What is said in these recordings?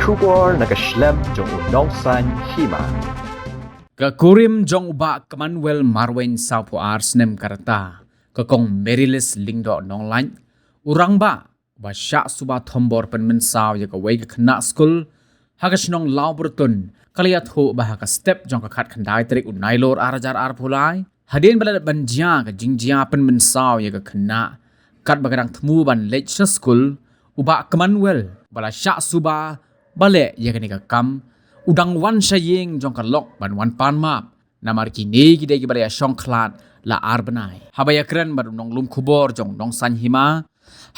Shubor nakaslem jong unongsan hima. Kakurim jong uba Commonwealth Marwen Saupo Arsnem Karata kakong Merilis Lingdo Nonglan urang ba syak suba thombor penmensaw ya kawai ke kena school hagas nong lau bertun kaliat ho bah ka step jong ka khat khandai trik unai lor arajar ar pulai hadin bala banjia ka jingjia penmensaw ya ka kena kat bagadang thmu ban lecture school uba Commonwealth bala syak suba bale ya ka kam udang wan saying jong ka lok ban wan pan map namar kini gide gi balaya shong khlat la arbanai habaya kren bar nong lum khubor jong nong san hima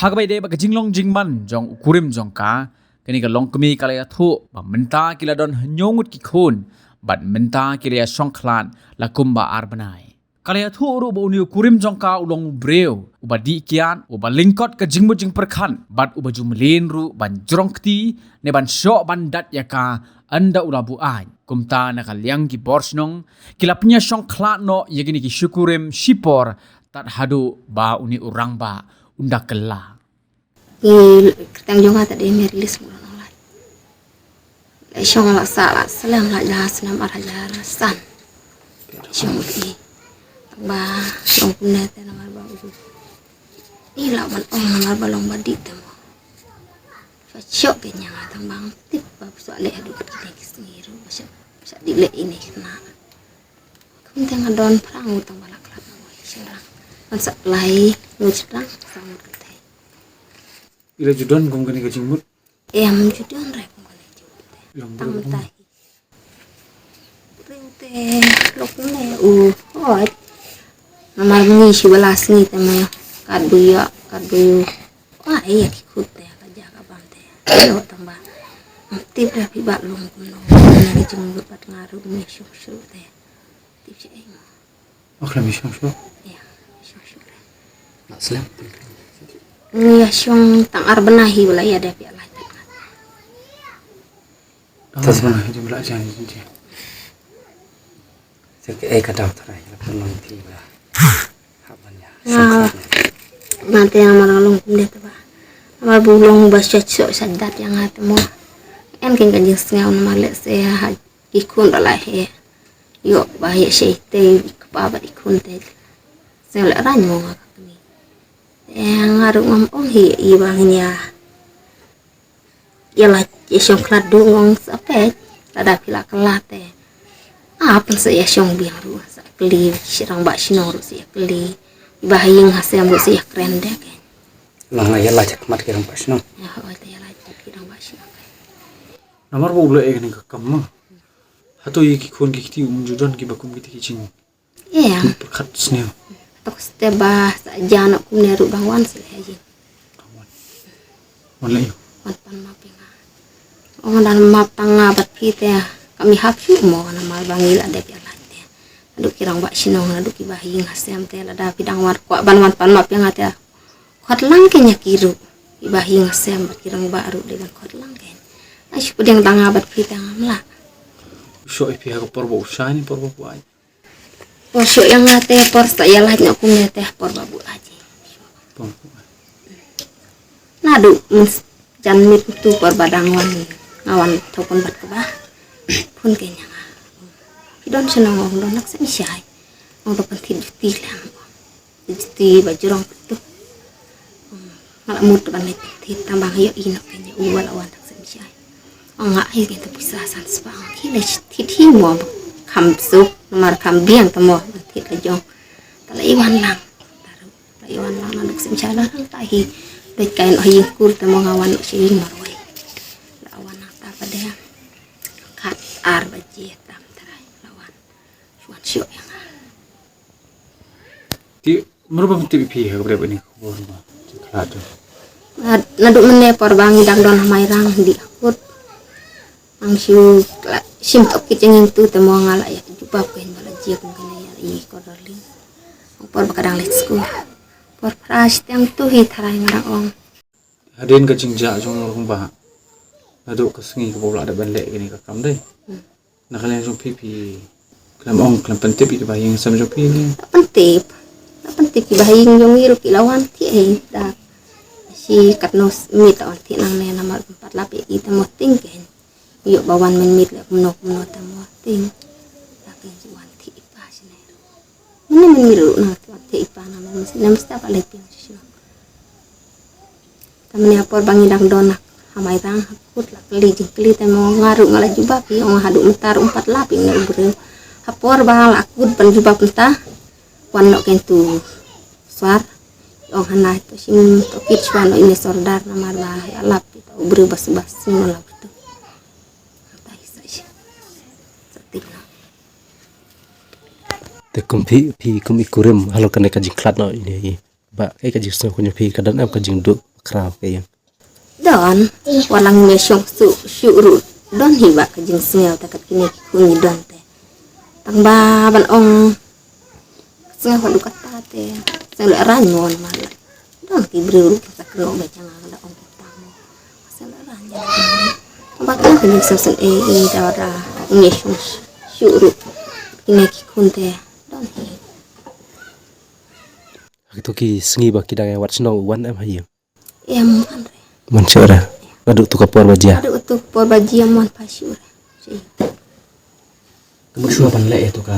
hagbai de ba jinglong jingman jong ukurim jong ka kini ka long kemi kalaya thu ba menta kila don nyongut ki khun bat menta kilaya shong khlat la kumba arbanai kalaya thu ru bo ni ukurim jong ka ulong breu uba di kian uba lingkot ka jingmu jing perkhan bat uba jumlin ru ban jrongkti ne ban sho ban dat yaka anda ulabu ay kumta na kalyang ki borsnong kilapnya shong khlat no yagini ki syukurim shipor tat hadu ba uni urang ba unda kella tang jonga tadi merilis mulan olai lai shong la sala salam la jas nam araja san shong ti ba shong punet na mar ba uju ni la ban ong mar ba long ba di tamo fa chok ke nya tang bang tip ba so le adu ke sniru sa di le ini na kun tang don prang utang balak la serang man sa lai nu serang sang ketai ila judon gong kani ka jingmut em judon re gong kani jingmut tang tai rinte lok ne oi namar ni si balas ni tamo kad buya wah iya ki kutte ka jaga bante yo tamba tip ra pi ba lung kuno ni jingmut pat ngaru ni shu te tip si ai akhla mi shong sho ya shu aslam ni shong tang arbanahi wala ya da pi ala tasbana jumla jan jinje sek e ka daw tarai la perlong ti ba habanya nanti yang maralong kumde ba amar bulong basya so sadat yang atmo en king kanjing sngaw na male se ha ikun dala he yo ba ye she te pa ba ikun te se la ran mo nga kami yang aru ngam ong hi i bangnya ya la ye shong klat dungong sapet ada pila kelate apa se ya shong biang ru sa kli sirang ba sinoru se kli bahayang hasem ru se kren de ke lang ya la chak mat kirang pasno ya ho te ya la kirang ba sino namar bo ule ekni ka kamma hato yi ki khon ki ti judon ki bakum ki ti ching ya perkhat sne tok ste ba sa jana kum ne ru bangwan se haji wala yo wan pan ma pinga on dan ma panga bat pite kami hapsu mo na mal bangil ade pe la te adu kirang ba sino adu ki bahayang hasem te la da pidang war kwa ban wan pan ma pinga te khot lang ke nya kiru ki bahayang hasem bat kirang ba ru de ban khot lang ke ai shu pedang tanga bat pite ngamla sho e pi ha ko porbo shani porbo ai Posyo yang ate por sa yalah nya kumne teh por babu aji. porbo Nadu jan mit tu por badangwan ngawan topon bat keba. Pun kenya nga. Kidon senang ngong don nak sen syai. Ngong to pentin juti lang. Juti bajurong tu. Ngala mut ban mit tambang yo ino kenya uwal awan tak sen syai. Nga ai kita bisa san spang kile thi mo kham sup mar kham biang tamo thit la jong tala iwan lang taru la iwan lang na duk sim chala lang tahi de kain o yin kur tamo ngawan si marwai la awan ta pada kat ar baji tam tarai lawan suan sio yang ti merupa ti pi ha bre bani khobor ma khlat naduk mene por bangi dang don mai rang di akut angsiu sim tok kicing tu temo ngala ya jubab kain bala jia kun kana ya i kodorli por bakadang let's go por pras tem tu hi tharai ngarang ong hadin ka jingja jong ngong ba adu ka sngi ko bla da ban le ni ka kam dai na kalen jong pi klam ong klam pen tepi ba yang sam jong pi ni pentip ki bahing jong iru ki lawan ti da si katnos mi ta on ti nang ne namar 4 lapi i temo tingken yuk bawan menmit lek menok tamu ting laki juan ti ipa sini mana menmiru na ti ipa na mesti apa lepin sih tamani apor bangidang donak hamai rang hakut lah keli temo ngaru ngalah jubah pi ong haduk mentar 4 laping na ubreu hapor bahal akut pan jubah pentah wan nok kentu swar ong hana itu sim to kitswan ini sordar namar bah ya lap itu ubreu bas-bas sim lap itu tai sai setina te kumpi kum ikurim halo kan ka jingklat no ini ba ka jing so kunyo pi kadan am ka jing du krap kayan don walang mesyong syuru don hiba ka jing smel takat kini kunyi don te tang ba ban ong sengah wadu kata te seng le ranyon malah don ki bru pasak no be jang ada ong tamu seng le ranyon ba ka kini sosen ini dara mesyong syuru kini ki kunte don hi itu ki sengi ba kidang wat snow wan am hayang em andre man sura aduk tu kapor baja ada utuk por baji mon pasyur si Kamu shua pan le itu ka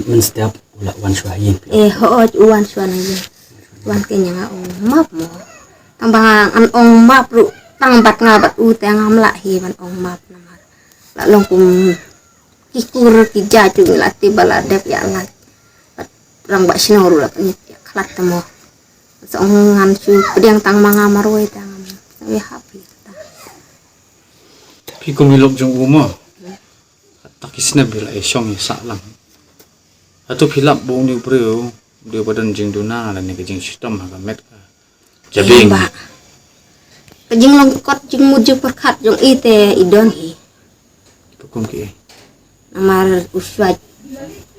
men setiap ulah wan shua yin. hooj uwan suan aja wan kenya nga ong map mo tambah an ong map ru tang bat ngabat u te ngam la hi ban ong map namar la long kum kikur ki jaju la ti bala dep ya la rang ba sinoru la penyet ya klat temo so ngan su pedang tang manga maroi tang we happy Tapi kung milok jong uma. Takis na bila syong sa lang. Ato pilap buong ni bro, dia badan jing duna dan ni kejing sistem hagamet ka. Jabing. kejing longkot jing muju perkat jong ite idon hi Tukum ki. namar uswa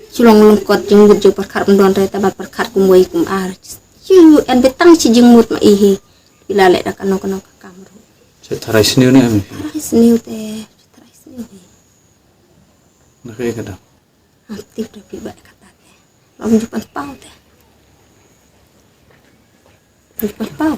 sulong longkot jing muju perkat mendon re tabat perkat kumwai kum ar ciu en betang si jing mut ma ihi bila lek da kano kamru Saya tarai sini ni ami. sniu te trai sniu hi Nakai kada. aktif da piba kata te lom jupan pau te jupan pau